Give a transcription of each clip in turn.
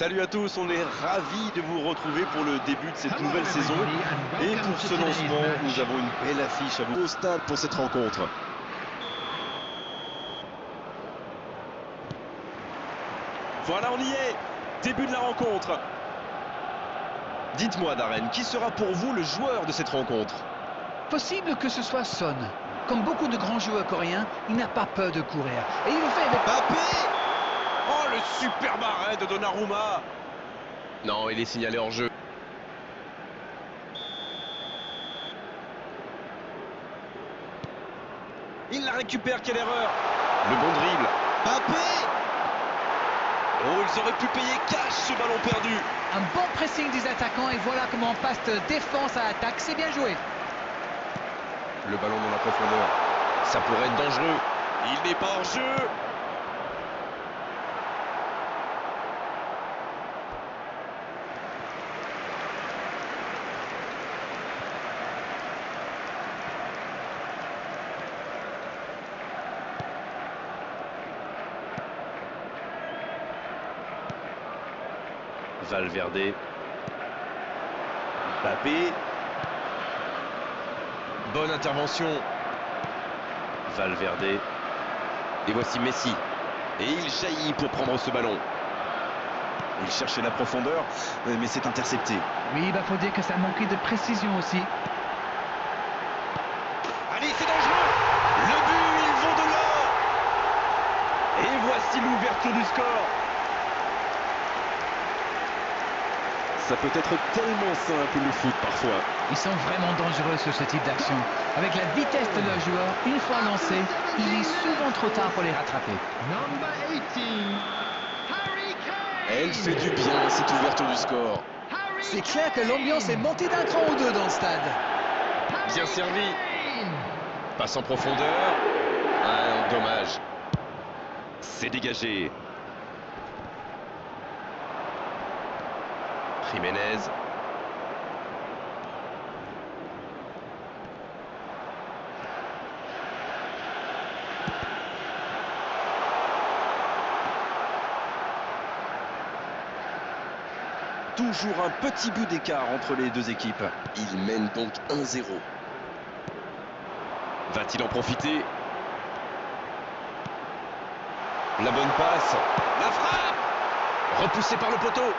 Salut à tous, on est ravis de vous retrouver pour le début de cette nouvelle saison. Et pour ce lancement, nous avons une belle affiche à vous au stade pour cette rencontre. Voilà, on y est. Début de la rencontre. Dites-moi, Darren, qui sera pour vous le joueur de cette rencontre? Possible que ce soit Son. Comme beaucoup de grands joueurs coréens, il n'a pas peur de courir. Et il le fait avec... Mbappé! Oh, le superbe arrêt de Donnarumma! Non, il est signalé hors jeu. Il la récupère, quelle erreur! Le bon dribble. Mbappé! Oh, ils auraient pu payer cash ce ballon perdu. Un bon pressing des attaquants et voilà comment on passe de défense à attaque. C'est bien joué. Le ballon dans la profondeur. Ça pourrait être dangereux. Il n'est pas hors jeu. Valverde. Mbappé. Bonne intervention. Valverde. Et voici Messi. Et il jaillit pour prendre ce ballon. Il cherchait la profondeur, mais c'est intercepté. Oui, il faut dire que ça manquait de précision aussi. Allez, c'est dangereux. Le but, ils vont de l'or. Et voici l'ouverture du score. Ça peut être tellement simple le foot parfois. Ils sont vraiment dangereux sur ce type d'action. Avec la vitesse de leurs joueurs, une fois lancés, il est souvent trop tard pour les rattraper. Elle fait du bien, cette ouverture du score. C'est clair que l'ambiance est montée d'un cran ou deux dans le stade. Bien servi. Passe en profondeur. Un dommage. C'est dégagé. Jiménez. Toujours un petit but d'écart entre les deux équipes. Il mène donc 1-0. Va-t-il en profiter? La bonne passe. La frappe! Repoussé par le poteau.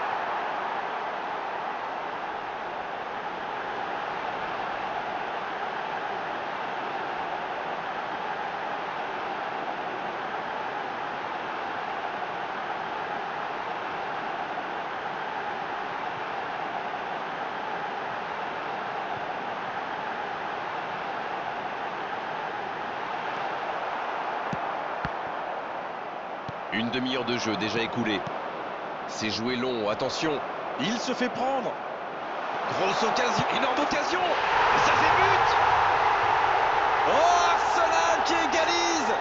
Une demi-heure de jeu déjà écoulée. C'est joué long, attention. Il se fait prendre. Grosse occasion, énorme occasion. Et ça fait but. Oh, Arsenal qui égalise.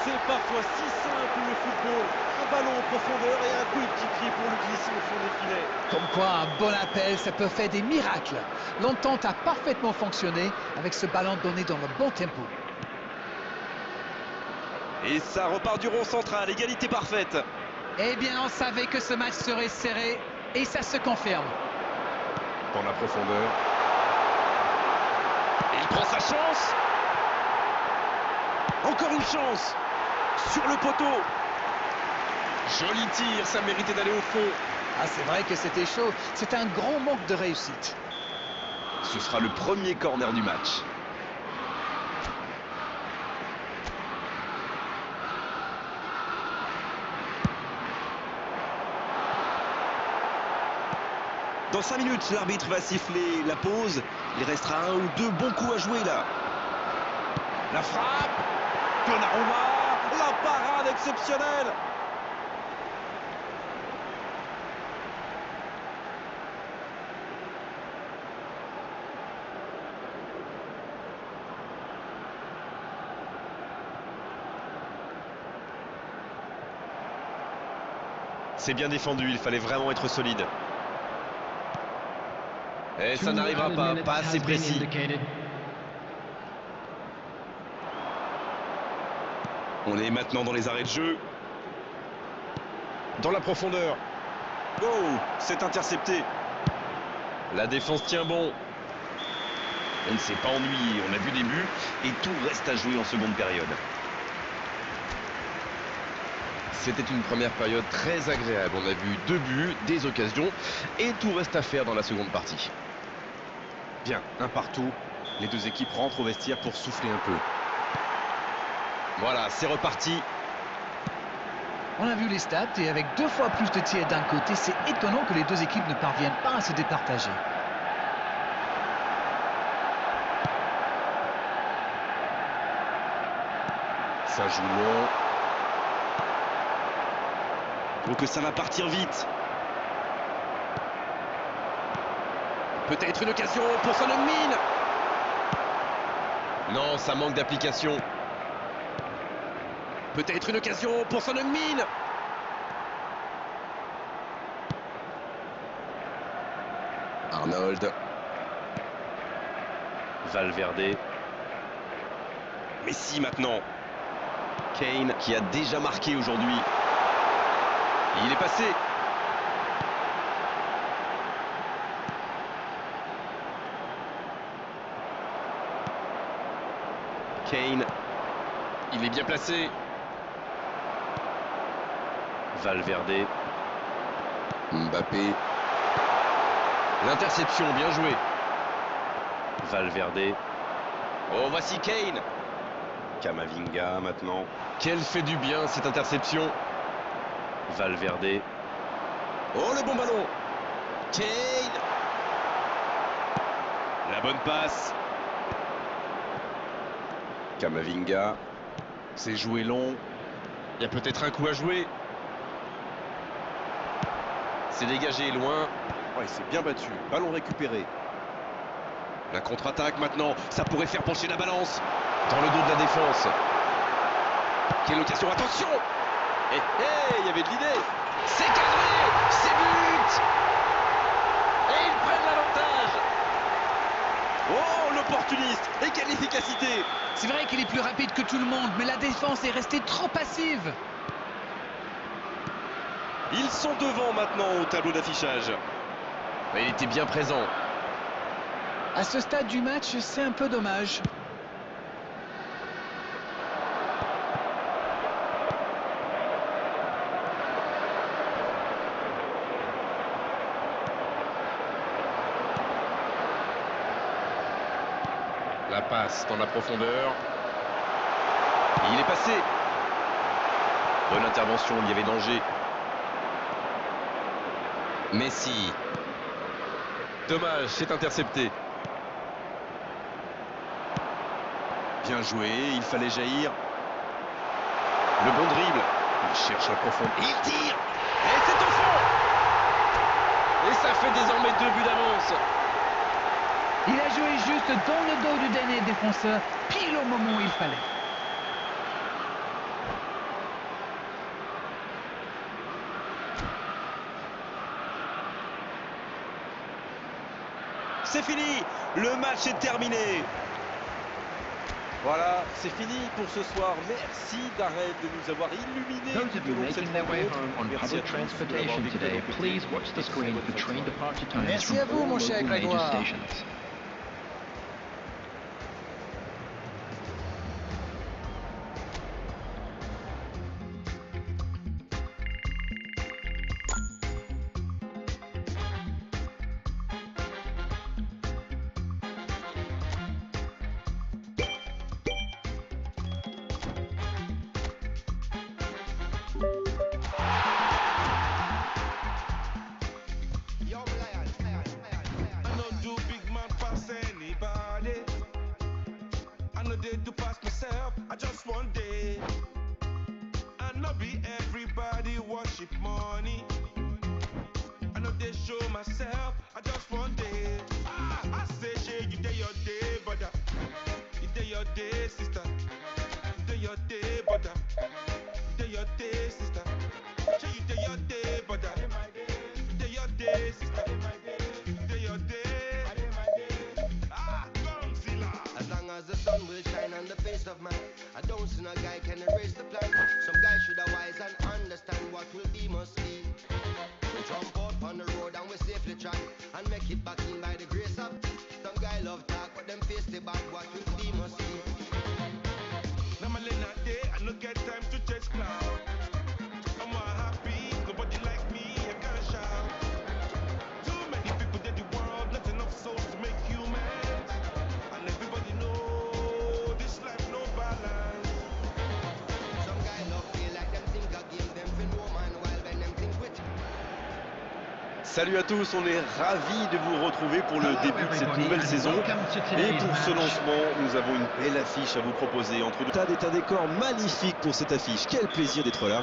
C'est parfois si simple le football. Un ballon en profondeur et un coéquipier pour le glisser au fond des filets. Comme quoi, un bon appel, ça peut faire des miracles. L'entente a parfaitement fonctionné avec ce ballon donné dans le bon tempo. Et ça repart du rond central, égalité parfaite. Eh bien, on savait que ce match serait serré et ça se confirme. Dans la profondeur. Il prend sa chance. Encore une chance. Sur le poteau. Joli tir, ça méritait d'aller au fond. Ah, c'est vrai que c'était chaud. C'est un grand manque de réussite. Ce sera le premier corner du match. Dans 5 minutes, l'arbitre va siffler la pause. Il restera un ou deux bons coups à jouer là. La frappe. Donnarumma. La parade exceptionnelle. C'est bien défendu, il fallait vraiment être solide. Et ça n'arrivera pas assez précis. On est maintenant dans les arrêts de jeu. Dans la profondeur. Oh, c'est intercepté. La défense tient bon. On ne s'est pas ennuyé, on a vu des buts et tout reste à jouer en seconde période. C'était une première période très agréable. On a vu 2 buts, des occasions et tout reste à faire dans la seconde partie. Bien, un partout. Les deux équipes rentrent au vestiaire pour souffler un peu. Voilà, c'est reparti. On a vu les stats et avec 2 fois plus de tirs d'un côté, c'est étonnant que les deux équipes ne parviennent pas à se départager. Ça joue long. Donc ça va partir vite. Peut-être une occasion pour Son Heung-min. Non, ça manque d'application. Peut-être une occasion pour Son Heung-min. Arnold. Valverde. Messi maintenant. Kane qui a déjà marqué aujourd'hui. Il est passé. Kane. Il est bien placé. Valverde. Mbappé. L'interception, bien joué. Valverde. Oh, voici Kane. Camavinga maintenant. Quelle fait du bien cette interception. Valverde. Oh, le bon ballon. Kane. La bonne passe. Camavinga. C'est joué long. Il y a peut-être un coup à jouer. C'est dégagé loin. Ouais, c'est bien battu. Ballon récupéré. La contre-attaque maintenant. Ça pourrait faire pencher la balance. Dans le dos de la défense. Quelle occasion. Attention. Il y avait de l'idée. C'est cadré. C'est but. Et ils prennent l'avantage. Oh, l'opportuniste. Et quelle efficacité. C'est vrai qu'il est plus rapide que tout le monde, mais la défense est restée trop passive. Ils sont devant maintenant au tableau d'affichage. Il était bien présent. À ce stade du match, c'est un peu dommage. La passe dans la profondeur. Il est passé. Bonne intervention, il y avait danger. Messi. Dommage, c'est intercepté. Bien joué, il fallait jaillir. Le bon dribble. Il cherche la profondeur. Il tire. Et c'est au fond. Et ça fait désormais 2 buts d'avance. Il a joué juste dans le dos du dernier défenseur, pile au moment où il fallait. C'est fini. Le match est terminé. Voilà, c'est fini pour ce soir. Merci d'Arrête de nous avoir illuminés. Those of you making their way home on public transportation today, please watch the screen for train departure times Merci from à vous, all mon cher local major Grégoire. stations. To pass myself, I just one day. I not be everybody worship money. I know they show myself, I just one day. I say, shey, you day your day, brother. You day your day, sister. You day your day, brother. You day your day, sister. Shey, you day your day, brother. You day your day, sister. You day your day. As long as the sun will shine on the face of man, I don't see no guy can erase the plan. Some guy should have wise and understand what will be must be. We jump out on the road and we safely track and make it back in by the grace of. Some guy love talk, but them face the back. What will be must be. Now my late night day, I no get time to chase cloud. I'm more happy, nobody like me, I can't shout. Too many people in the world, not enough souls to make humans. And everybody know this life no balance. Some guy love feel like them think I give them for no man while when them think with. Salut à tous, on est ravis de vous retrouver pour le début de cette nouvelle saison. Et pour ce lancement, nous avons une belle affiche à vous proposer entre deux. Stade est un décor magnifique pour cette affiche. Quel plaisir d'être là.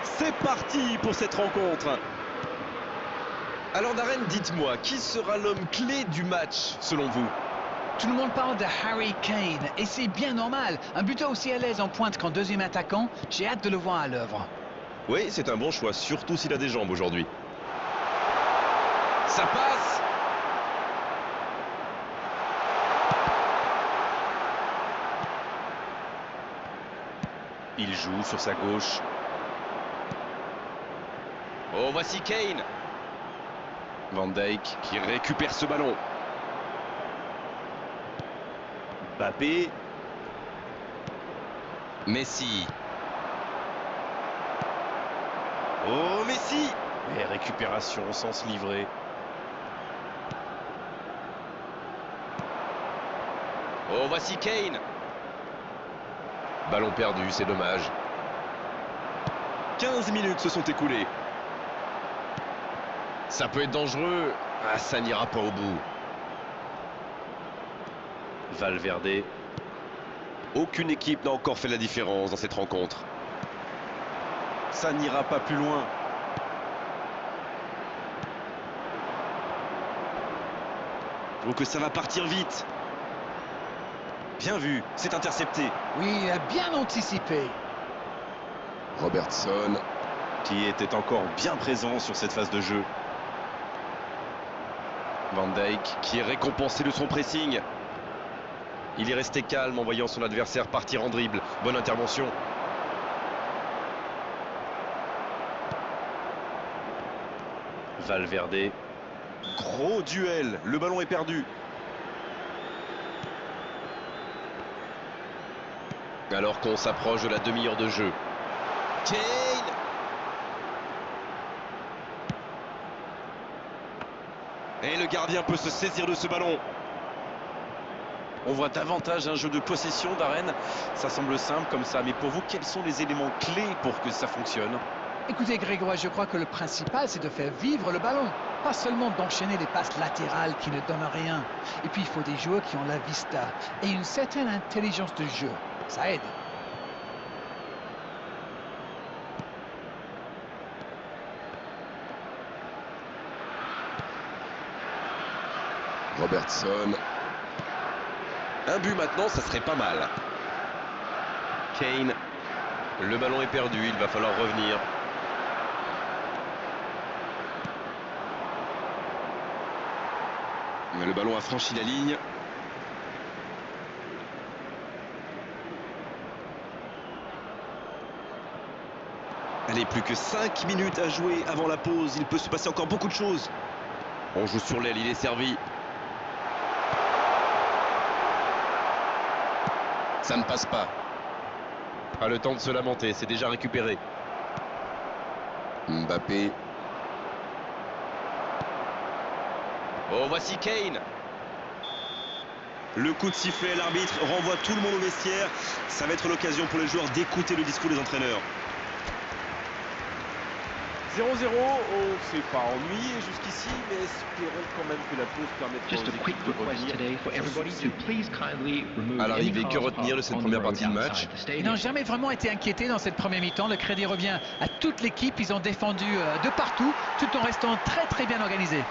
C'est parti pour cette rencontre. Alors Darren, dites-moi, qui sera l'homme clé du match selon vous? Tout le monde parle de Harry Kane, et c'est bien normal. Un buteur aussi à l'aise en pointe qu'en deuxième attaquant, j'ai hâte de le voir à l'œuvre. Oui, c'est un bon choix, surtout s'il a des jambes aujourd'hui. Ça passe. Il joue sur sa gauche. Oh, voici Kane. Van Dijk qui récupère ce ballon. Mbappé. Messi. Oh, Messi. Et récupération sans se livrer. Oh, voici Kane. Ballon perdu, c'est dommage. 15 minutes se sont écoulées. Ça peut être dangereux. Ah, ça n'ira pas au bout. Valverde. Aucune équipe n'a encore fait la différence dans cette rencontre. Ça n'ira pas plus loin. Je trouve que ça va partir vite. Bien vu, c'est intercepté. Oui, il a bien anticipé. Robertson. Qui était encore bien présent sur cette phase de jeu. Van Dijk qui est récompensé de son pressing. Il est resté calme en voyant son adversaire partir en dribble. Bonne intervention. Valverde. Gros duel, le ballon est perdu. Alors qu'on s'approche de la demi-heure de jeu. Kane. Et le gardien peut se saisir de ce ballon. On voit davantage un jeu de possession d'Arène. Ça semble simple comme ça, mais pour vous, quels sont les éléments clés pour que ça fonctionne? Écoutez Grégoire, je crois que le principal c'est de faire vivre le ballon. Pas seulement d'enchaîner les passes latérales qui ne donnent rien. Et puis il faut des joueurs qui ont la vista et une certaine intelligence de jeu. Ça aide. Robertson. Un but maintenant, ça serait pas mal. Kane. Le ballon est perdu, il va falloir revenir. Le ballon a franchi la ligne. Allez, plus que 5 minutes à jouer avant la pause. Il peut se passer encore beaucoup de choses. On joue sur l'aile, il est servi. Ça ne passe pas. Pas le temps de se lamenter, c'est déjà récupéré. Mbappé. Oh, voici Kane. Le coup de sifflet à l'arbitre renvoie tout le monde au vestiaire. Ça va être l'occasion pour les joueurs d'écouter le discours des entraîneurs. 0-0, on s'est pas ennuyé jusqu'ici, mais espérons quand même que la pause permettra Just aux a quick équipes de request revenir today for sur everybody succès. to please kindly remove À any l'arrivée, que cars retenir de parked cette on the première road partie de match? outside the Ils stadium. n'ont jamais vraiment été inquiétés dans cette première mi-temps. Le crédit revient à toute l'équipe. Ils ont défendu de partout, tout en restant très bien organisés.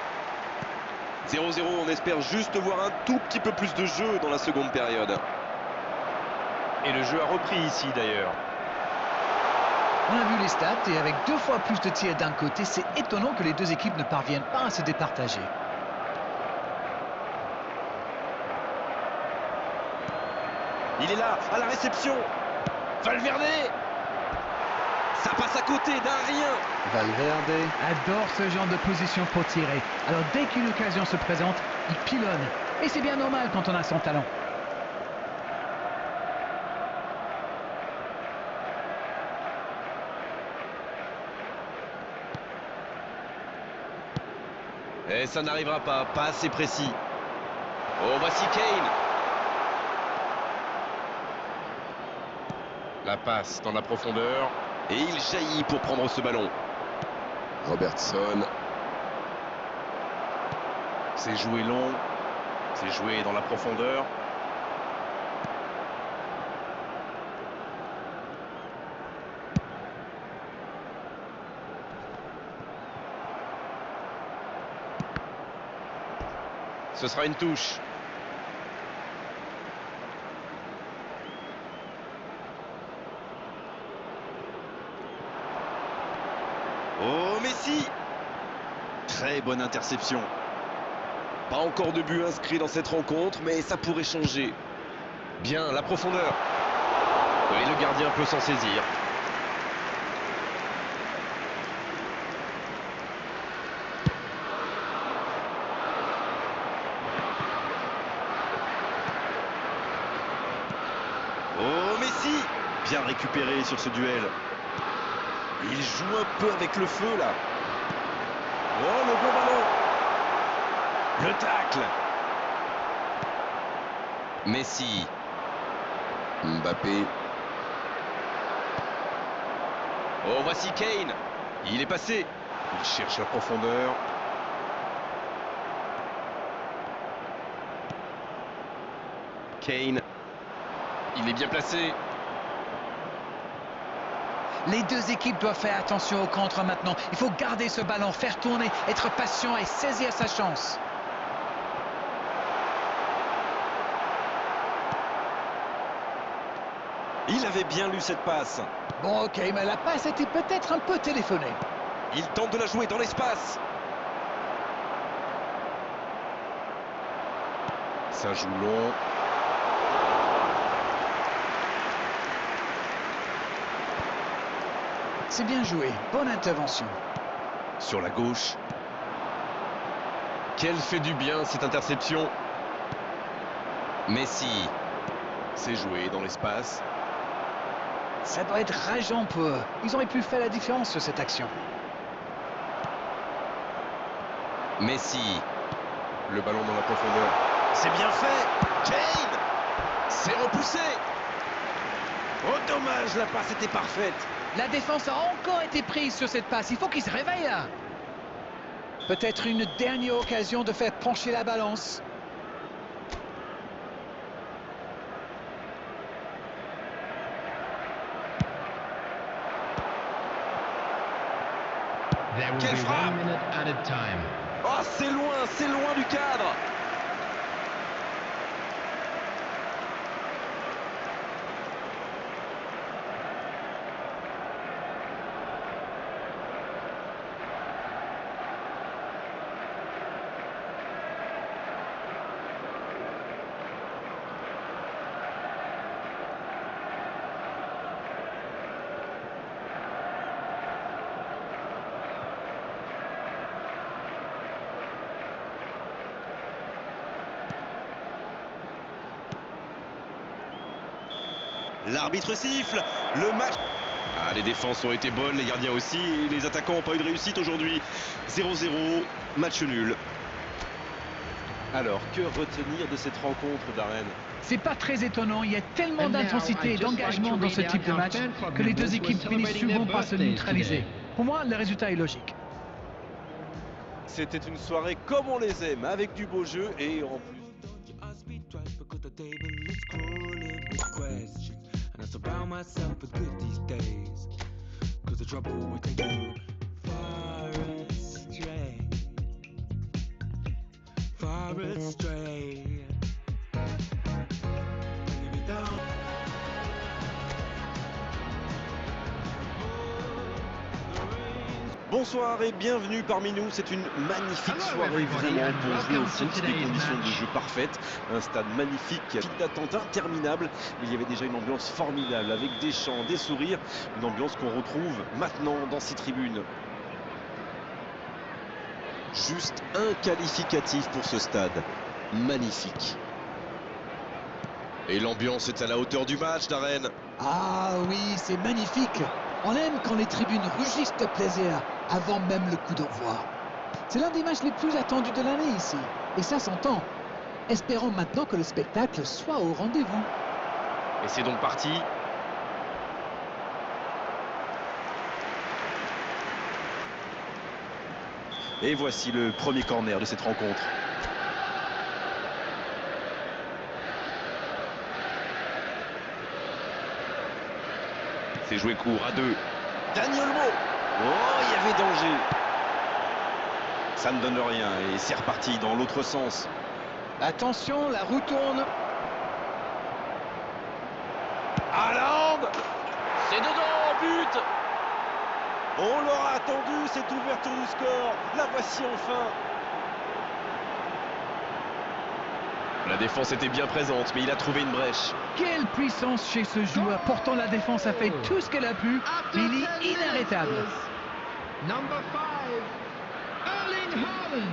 0-0, on espère juste voir un tout petit peu plus de jeu dans la seconde période. Et le jeu a repris ici d'ailleurs. On a vu les stats et avec 2 fois plus de tirs d'un côté, c'est étonnant que les deux équipes ne parviennent pas à se départager. Il est là, à la réception. Valverde. Ça passe à côté d'un rien. Valverde adore ce genre de position pour tirer. Alors dès qu'une occasion se présente, il pilonne. Et c'est bien normal quand on a son talent. Et ça n'arrivera pas assez précis. Oh, voici Kane. La passe dans la profondeur. Et il jaillit pour prendre ce ballon. Robertson. C'est joué long. C'est joué dans la profondeur. Ce sera une touche. Oh, Messi! Très bonne interception. Pas encore de but inscrit dans cette rencontre, mais ça pourrait changer. Bien, la profondeur. Et le gardien peut s'en saisir. Oh, Messi! Bien récupéré sur ce duel. Il joue un peu avec le feu, là. Oh, le bon ballon! Le tacle! Messi. Mbappé. Oh, voici Kane. Il est passé. Il cherche la profondeur. Kane. Il est bien placé. Les deux équipes doivent faire attention au contre maintenant. Il faut garder ce ballon, faire tourner, être patient et saisir sa chance. Il avait bien lu cette passe. Bon, ok, mais la passe était peut-être un peu téléphonée. Il tente de la jouer dans l'espace. Ça joue long. C'est bien joué, bonne intervention. Sur la gauche. Quelle fait du bien cette interception. Messi. C'est joué dans l'espace. Ça doit être rageant pour eux. Ils auraient pu faire la différence sur cette action. Messi. Le ballon dans la profondeur. C'est bien fait. Kane. C'est repoussé. Oh, dommage, la passe était parfaite. La défense a encore été prise sur cette passe. Il faut qu'ils se réveillent là. Peut-être une dernière occasion de faire pencher la balance. Quelle frappe! Oh, c'est loin du cadre. L'arbitre siffle, le match... Ah, les défenses ont été bonnes, les gardiens aussi, et les attaquants n'ont pas eu de réussite aujourd'hui. 0-0, match nul. Alors, que retenir de cette rencontre, Darren? C'est pas très étonnant, il y a tellement d'intensité et d'engagement dans ce type de match que les deux équipes finissent souvent par se neutraliser. Pour moi, le résultat est logique. C'était une soirée comme on les aime, avec du beau jeu et en plus... And I surround myself with good these days, 'cause the trouble will take you far astray, far astray. Bringing me down. Bonsoir et bienvenue parmi nous. C'est une magnifique soirée vraiment pour jouer au foot, des conditions de jeu parfaites, un stade magnifique, file d'attente interminable. Il y avait déjà une ambiance formidable avec des chants, des sourires, une ambiance qu'on retrouve maintenant dans ces tribunes. Juste un qualificatif pour ce stade, magnifique. Et l'ambiance est à la hauteur du match, Darren. Ah oui, c'est magnifique. On aime quand les tribunes rugissent de plaisir avant même le coup d'envoi. C'est l'un des matchs les plus attendus de l'année ici. Et ça s'entend. Espérons maintenant que le spectacle soit au rendez-vous. Et c'est donc parti. Et voici le premier corner de cette rencontre. C'est joué court à 2. Dani Olmo. Oh, il y avait danger. Ça ne donne rien et c'est reparti dans l'autre sens. Attention, la roue tourne. Haaland. C'est dedans, but. On l'aura attendu, cette ouverture du score. La voici enfin. La défense était bien présente, mais il a trouvé une brèche. Quelle puissance chez ce joueur. Pourtant, la défense a fait tout ce qu'elle a pu. Mais il est inarrêtable. Number 5, Erling Haaland.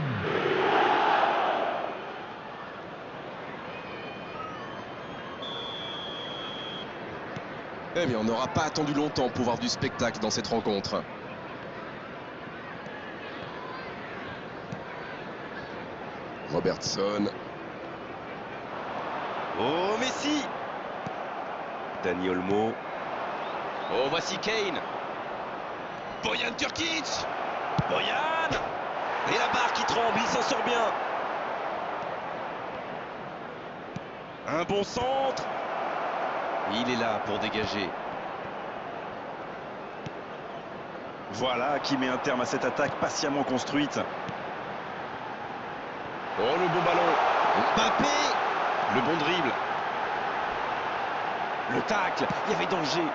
Eh bien, on n'aura pas attendu longtemps pour voir du spectacle dans cette rencontre. Robertson. Oh, Messi. Dani Olmo. Oh, voici Kane. Bojan Turkic. Bojan. Et la barre qui tremble, il s'en sort bien. Un bon centre. Il est là pour dégager. Voilà qui met un terme à cette attaque patiemment construite. Oh, le bon ballon. Mbappé. Le bon dribble. Le tacle, il y avait danger.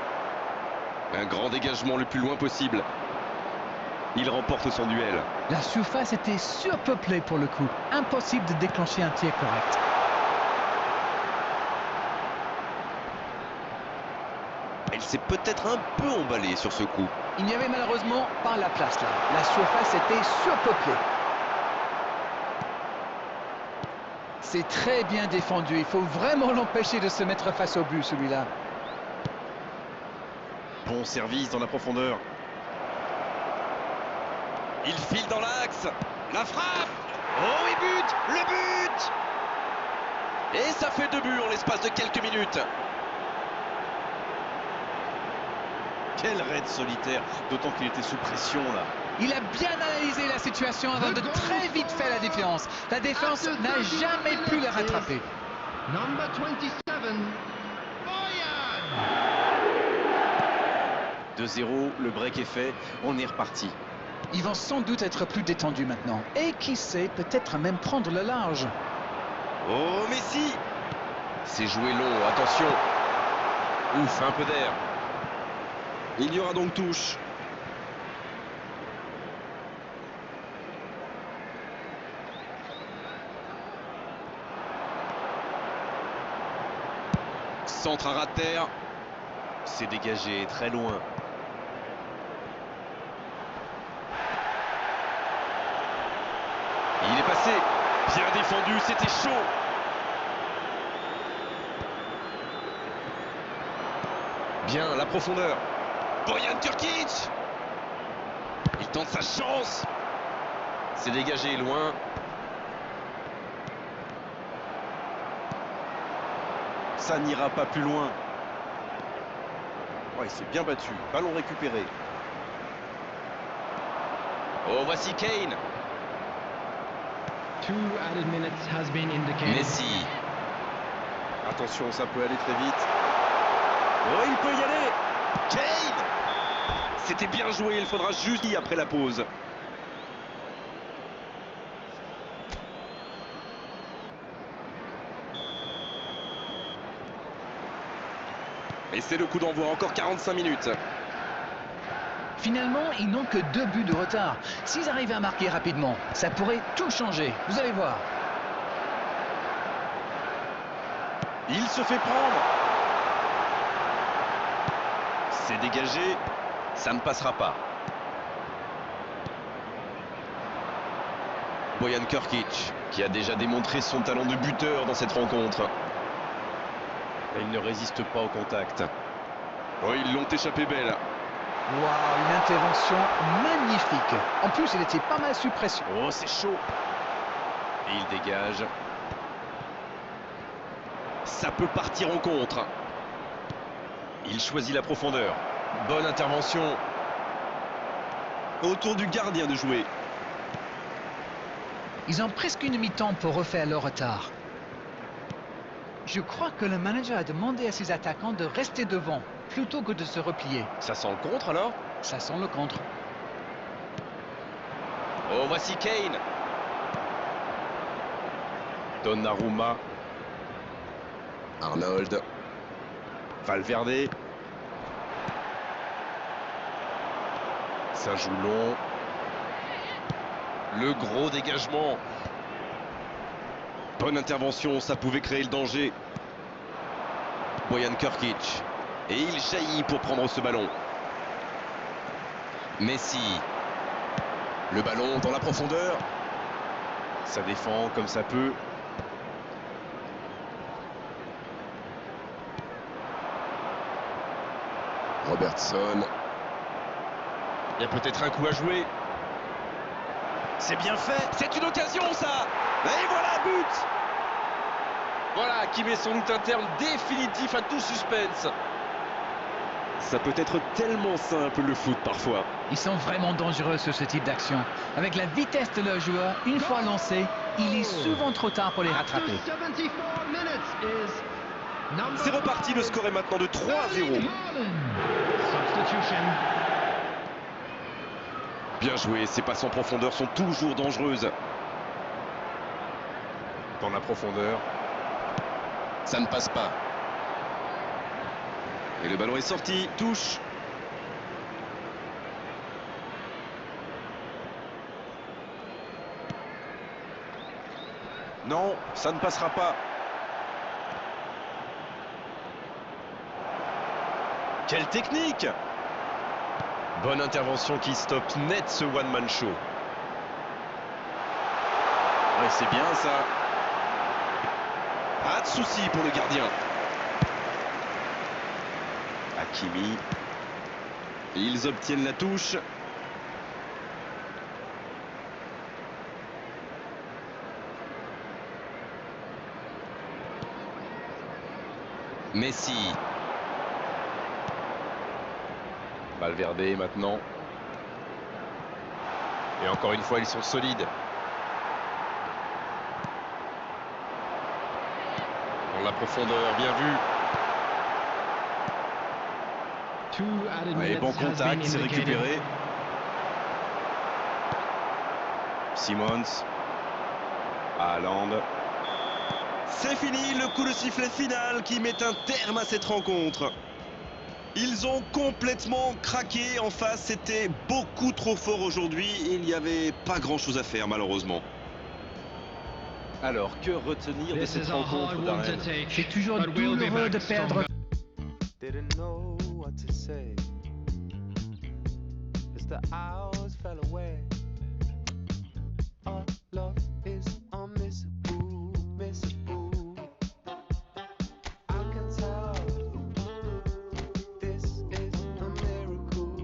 Un grand dégagement le plus loin possible. Il remporte son duel. La surface était surpeuplée pour le coup. Impossible de déclencher un tir correct. Elle s'est peut-être un peu emballée sur ce coup. Il n'y avait malheureusement pas la place là. La surface était surpeuplée. C'est très bien défendu. Il faut vraiment l'empêcher de se mettre face au but, celui-là. Bon service dans la profondeur. Il file dans l'axe. La frappe. Oh, et but. Le but. Et ça fait 2 buts en l'espace de quelques minutes. Quel raid solitaire, d'autant qu'il était sous pression là. Il a bien analysé la situation avant de très vite faire la différence. La défense n'a jamais pu le rattraper. Number 27, Bojan. 2-0, le break est fait, on est reparti. Ils vont sans doute être plus détendus maintenant. Et qui sait, peut-être même prendre le large. Oh, Messi. C'est joué long, attention. Ouf, un peu d'air. Il y aura donc touche. Centre à ras de terre. C'est dégagé très loin. Il est passé. Bien défendu, c'était chaud. Bien, la profondeur. Bojan Turkic. Il tente sa chance. C'est dégagé loin. Ça n'ira pas plus loin. Ouais, il s'est bien battu. Ballon récupéré. Oh, voici Kane. 2 added minutes has been indicated. Messi. Attention, ça peut aller très vite. Oh, il peut y aller. Kane. C'était bien joué, il faudra juste y après la pause. Et c'est le coup d'envoi, encore 45 minutes. Finalement, ils n'ont que 2 buts de retard. S'ils arrivent à marquer rapidement, ça pourrait tout changer. Vous allez voir. Il se fait prendre. C'est dégagé. Ça ne passera pas. Bojan Krkić, qui a déjà démontré son talent de buteur dans cette rencontre. Et il ne résiste pas au contact. Oh, ils l'ont échappé belle. Waouh, une intervention magnifique. En plus, il était pas mal sous pression. Oh, c'est chaud. Et il dégage. Ça peut partir en contre. Il choisit la profondeur. Bonne intervention. Autour du gardien de jouer. Ils ont presque une mi-temps pour refaire leur retard. Je crois que le manager a demandé à ses attaquants de rester devant plutôt que de se replier. Ça sent le contre alors? Ça sent le contre. Oh, voici Kane. Donnarumma. Arnold. Valverde. Ça joue long. Le gros dégagement. Bonne intervention, ça pouvait créer le danger. Bojan Krkić. Et il jaillit pour prendre ce ballon. Messi. Le ballon dans la profondeur. Ça défend comme ça peut. Robertson. Il y a peut-être un coup à jouer. C'est bien fait. C'est une occasion, ça. Et voilà, but. Voilà, qui met son but interne définitif à tout suspense. Ça peut être tellement simple le foot parfois. Ils sont vraiment dangereux sur ce type d'action. Avec la vitesse de leurs joueurs, une fois lancés, il est souvent trop tard pour les rattraper. C'est reparti, le score est maintenant de 3-0. Bien joué, ces passes en profondeur sont toujours dangereuses. Dans la profondeur. Ça ne passe pas. Et le ballon est sorti, touche. Non, ça ne passera pas. Quelle technique! Bonne intervention qui stoppe net ce one-man show. Ouais, c'est bien ça. Pas de souci pour le gardien. Hakimi. Ils obtiennent la touche. Messi. Valverde maintenant. Et encore une fois, ils sont solides. Dans la profondeur, bien vu. Ouais, bon contact, c'est récupéré. Simons. Haaland. C'est fini, le coup de sifflet final qui met un terme à cette rencontre. Ils ont complètement craqué en face, c'était beaucoup trop fort aujourd'hui et il n'y avait pas grand chose à faire malheureusement. Alors, que retenir de cette rencontre, Darren? C'est toujours douloureux de perdre. Didn't know what to say as the hours fell away. Our love is unmissable, missable. I can tell this is a miracle.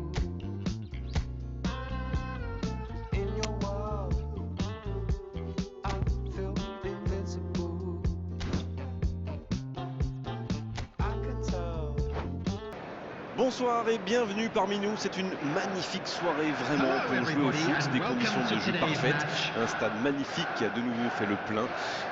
In your world, I feel invincible. I can tell. Bonsoir et bienvenue parmi nous, c'est une magnifique soirée vraiment pour jouer au foot, des conditions de jeu parfaites, un stade magnifique qui a de nouveau fait le plein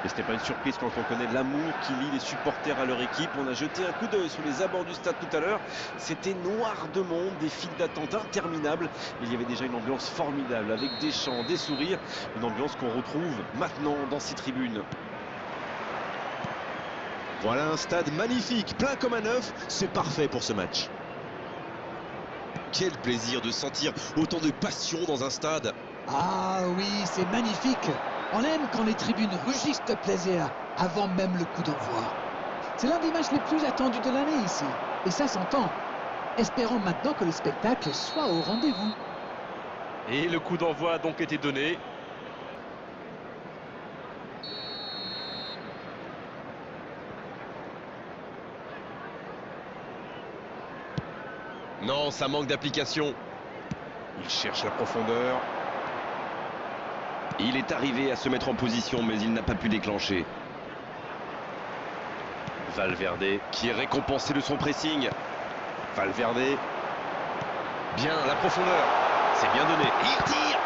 et ce n'est pas une surprise quand on connaît l'amour qui lie les supporters à leur équipe. On a jeté un coup d'œil sur les abords du stade tout à l'heure, c'était noir de monde, des files d'attente interminables, il y avait déjà une ambiance formidable avec des chants, des sourires, une ambiance qu'on retrouve maintenant dans ces tribunes. Voilà un stade magnifique, plein comme un œuf, c'est parfait pour ce match. Quel plaisir de sentir autant de passion dans un stade. Ah oui, c'est magnifique. On aime quand les tribunes rugissent de plaisir avant même le coup d'envoi. C'est l'un des matchs les plus attendus de l'année ici. Et ça s'entend. Espérons maintenant que le spectacle soit au rendez-vous. Et le coup d'envoi a donc été donné. Non, ça manque d'application. Il cherche la profondeur. Il est arrivé à se mettre en position, mais il n'a pas pu déclencher. Valverde, qui est récompensé de son pressing. Valverde. Bien, la profondeur. C'est bien donné. Il tire.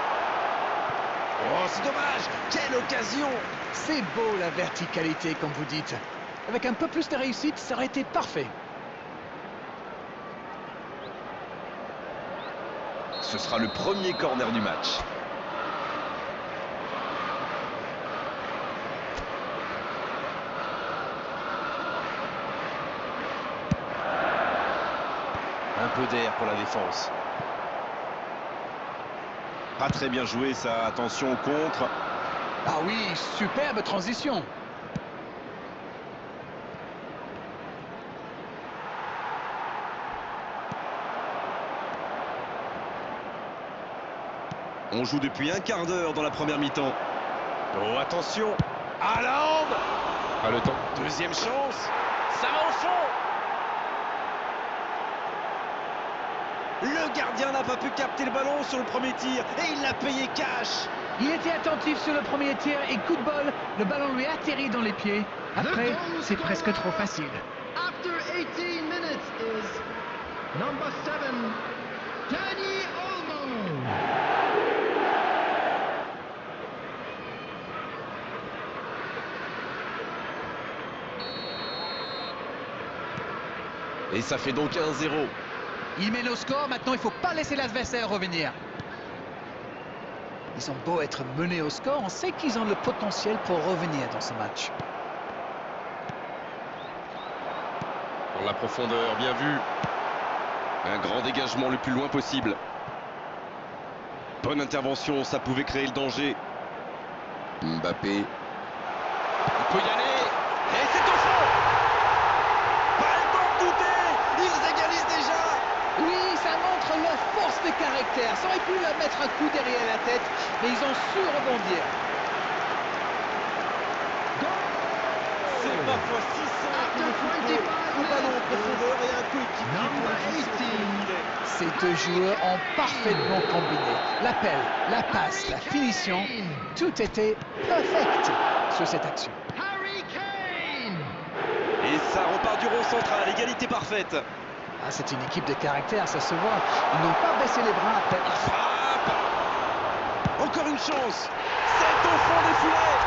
Oh, c'est dommage. Quelle occasion. C'est beau la verticalité, comme vous dites. Avec un peu plus de réussite, ça aurait été parfait. Ce sera le premier corner du match. Un peu d'air pour la défense. Pas très bien joué ça, attention au contre. Ah oui, superbe transition. On joue depuis un quart d'heure dans la première mi-temps. Oh, attention. Haaland. Pas le temps. Deuxième chance. Ça va au fond. Le gardien n'a pas pu capter le ballon sur le premier tir et il l'a payé cash. Il était attentif sur le premier tir et coup de bol, le ballon lui atterrit dans les pieds. Après, c'est presque trop facile. After 18 minutes is number 7, Dani Olmo. Et ça fait donc 1-0. Il mène au score, maintenant il ne faut pas laisser l'adversaire revenir. Ils ont beau être menés au score, on sait qu'ils ont le potentiel pour revenir dans ce match. Dans la profondeur, bien vu. Un grand dégagement le plus loin possible. Bonne intervention, ça pouvait créer le danger. Mbappé. Il peut y aller. Et c'est au fond. Pas le temps de douter. Ils égalisent déjà. Oui, ça montre leur force de caractère. Ça aurait pu leur mettre un coup derrière la tête, mais ils ont su rebondir. C'est parfois si simple de football. Un ballon en profondeur et un coéquipier pour la finition sur le filet. Ces deux joueurs ont parfaitement combiné. L'appel, la passe, la finition, tout était perfect sur cette action. Harry Kane. Et ça repart du rond central, égalité parfaite. Ah, c'est une équipe de caractère, ça se voit. Ils n'ont pas baissé les bras après. Frappe. Encore une chance. C'est au fond des filets.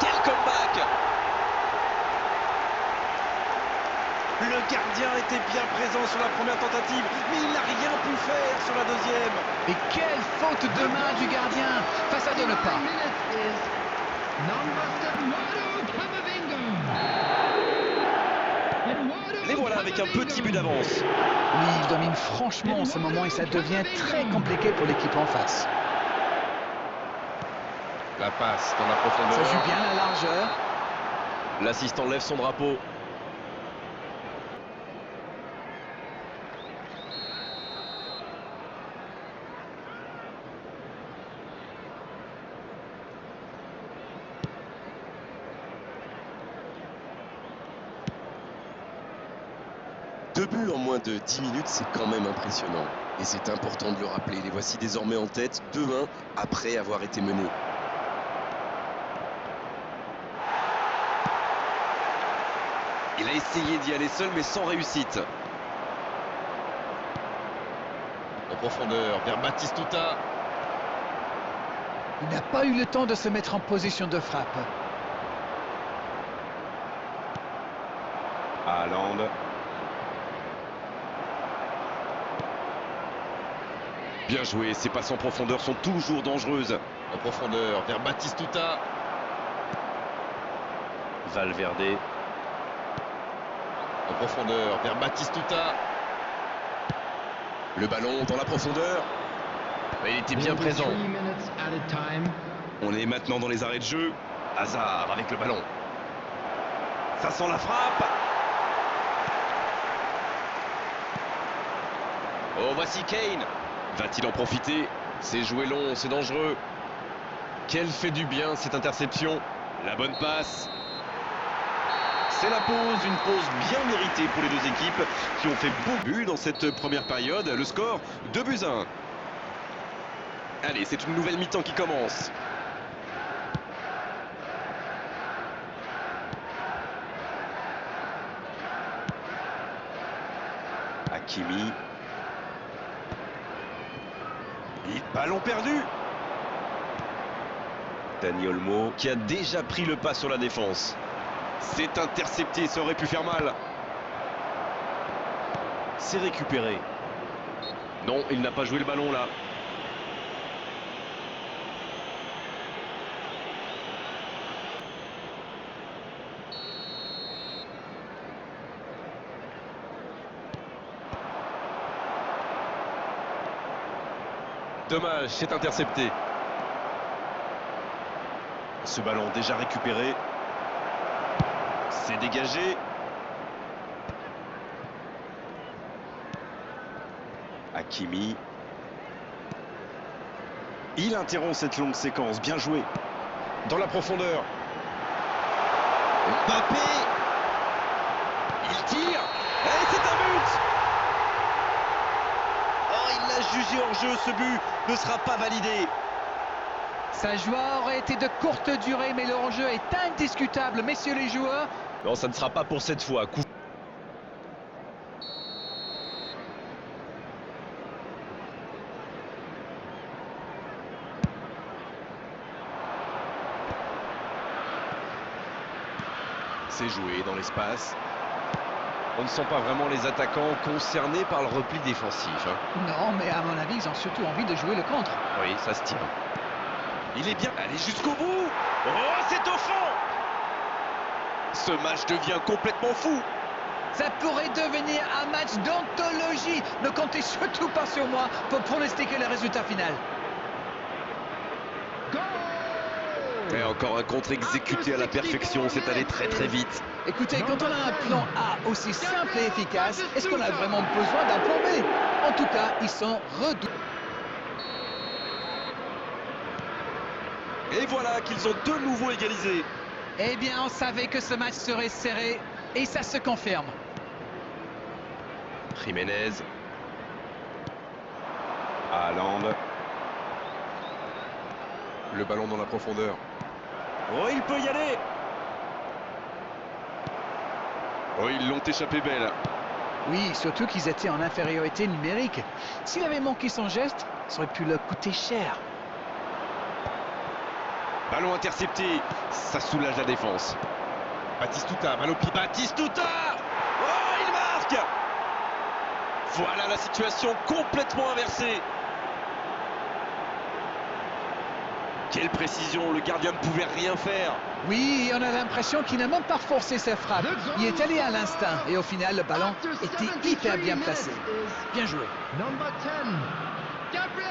Quel comeback. Le gardien était bien présent sur la première tentative, mais il n'a rien pu faire sur la deuxième. Et quelle faute de main du gardien. Enfin, ça donne pas. Minutes is number 7, Eduardo Camavinga. Les voilà avec un petit but d'avance. Oui, il domine franchement en ce moment et ça devient très compliqué pour l'équipe en face. La passe dans la profondeur. Ça joue bien la largeur. L'assistant lève son drapeau. Deux buts en moins de 10 minutes, c'est quand même impressionnant. Et c'est important de le rappeler. Les voici désormais en tête, 2-1, après avoir été menés. Il a essayé d'y aller seul, mais sans réussite. En profondeur, vers Batistuta. Il n'a pas eu le temps de se mettre en position de frappe. Haaland. Bien joué, ces passes en profondeur sont toujours dangereuses. En profondeur, vers Batistuta. Valverde. En profondeur, vers Batistuta. Le ballon dans la profondeur. Il était bien présent. 3 minutes added time. On est maintenant dans les arrêts de jeu. Hazard avec le ballon. Ça sent la frappe. Oh, voici Kane. Va-t-il en profiter? C'est joué long, c'est dangereux. Quelle fait du bien cette interception. La bonne passe. C'est la pause, une pause bien méritée pour les deux équipes qui ont fait beaucoup de buts dans cette première période. Le score, 2-1. Allez, c'est une nouvelle mi-temps qui commence. Hakimi. Ballon perdu. Dani Olmo qui a déjà pris le pas sur la défense. C'est intercepté, ça aurait pu faire mal. C'est récupéré. Non, il n'a pas joué le ballon là. Dommage, c'est intercepté. Ce ballon déjà récupéré. C'est dégagé. Hakimi. Il interrompt cette longue séquence. Bien joué. Dans la profondeur. Mbappé. Il tire. Et c'est un but. Oh, il l'a jugé hors jeu. Ce but ne sera pas validé. Sa joie aurait été de courte durée, mais le hors-jeu est indiscutable, messieurs les joueurs. Non, ça ne sera pas pour cette fois. C'est joué dans l'espace. On ne sent pas vraiment les attaquants concernés par le repli défensif. Non, mais à mon avis, ils ont surtout envie de jouer le contre. Oui, ça se tient. Il est bien allé jusqu'au bout. Oh, c'est au fond. Ce match devient complètement fou. Ça pourrait devenir un match d'anthologie. Ne comptez surtout pas sur moi pour pronostiquer le résultat final. Et encore un contre exécuté à la perfection. C'est allé très très vite. Écoutez, quand on a un plan A aussi simple et efficace, est-ce qu'on a vraiment besoin d'un plan B? En tout cas, ils sont redoutés. Et voilà qu'ils ont de nouveau égalisé. Eh bien, on savait que ce match serait serré et ça se confirme. Jiménez. Haaland. Le ballon dans la profondeur. Oh, il peut y aller. Oh, ils l'ont échappé belle. Oui, surtout qu'ils étaient en infériorité numérique. S'il avait manqué son geste, ça aurait pu leur coûter cher. Ballon intercepté, ça soulage la défense. Batistuta, balle au pied. Batistuta. Oh, il marque. Voilà la situation complètement inversée. Quelle précision, le gardien ne pouvait rien faire. Oui, on a l'impression qu'il n'a même pas forcé sa frappe. Il est allé à l'instinct et au final, le ballon était hyper bien placé. Bien joué. Number 10, Gabriel.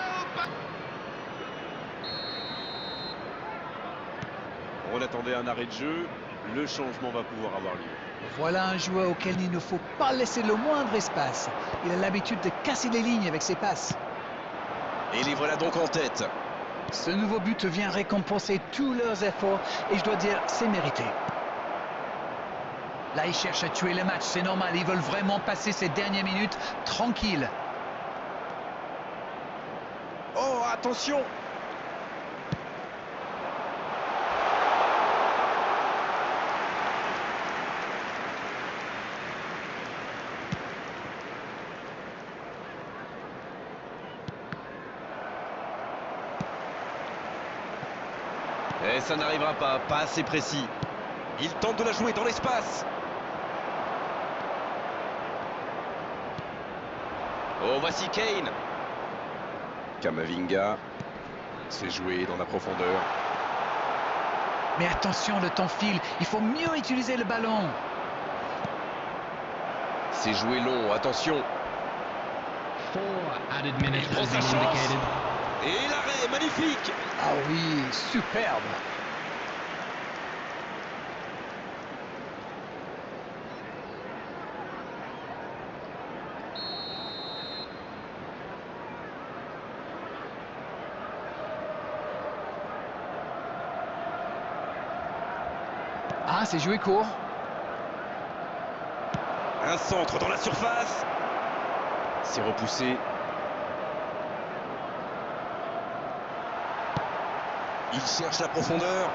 On attendait un arrêt de jeu, le changement va pouvoir avoir lieu. Voilà un joueur auquel il ne faut pas laisser le moindre espace. Il a l'habitude de casser les lignes avec ses passes. Et les voilà donc en tête. Ce nouveau but vient récompenser tous leurs efforts et je dois dire, c'est mérité. Là, ils cherchent à tuer le match, c'est normal. Ils veulent vraiment passer ces dernières minutes tranquilles. Oh, attention. Et ça n'arrivera pas assez précis. Il tente de la jouer dans l'espace. Oh, voici Kane. Kamavinga. C'est joué dans la profondeur. Mais attention, le temps file. Il faut mieux utiliser le ballon. C'est joué long, attention. 4 added minutes Il prend has sa been chance. indicated. Et l'arrêt, magnifique. Ah oui, superbe. Ah, c'est joué court. Un centre dans la surface. C'est repoussé. Il cherche la profondeur.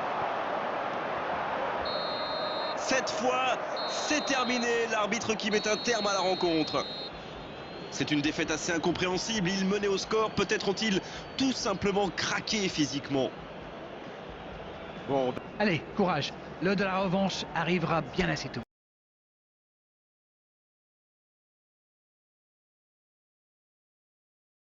Cette fois, c'est terminé. L'arbitre qui met un terme à la rencontre. C'est une défaite assez incompréhensible. Ils menaient au score. Peut-être ont-ils tout simplement craqué physiquement. Bon, Allez, courage. L'heure de la revanche arrivera bien assez tôt.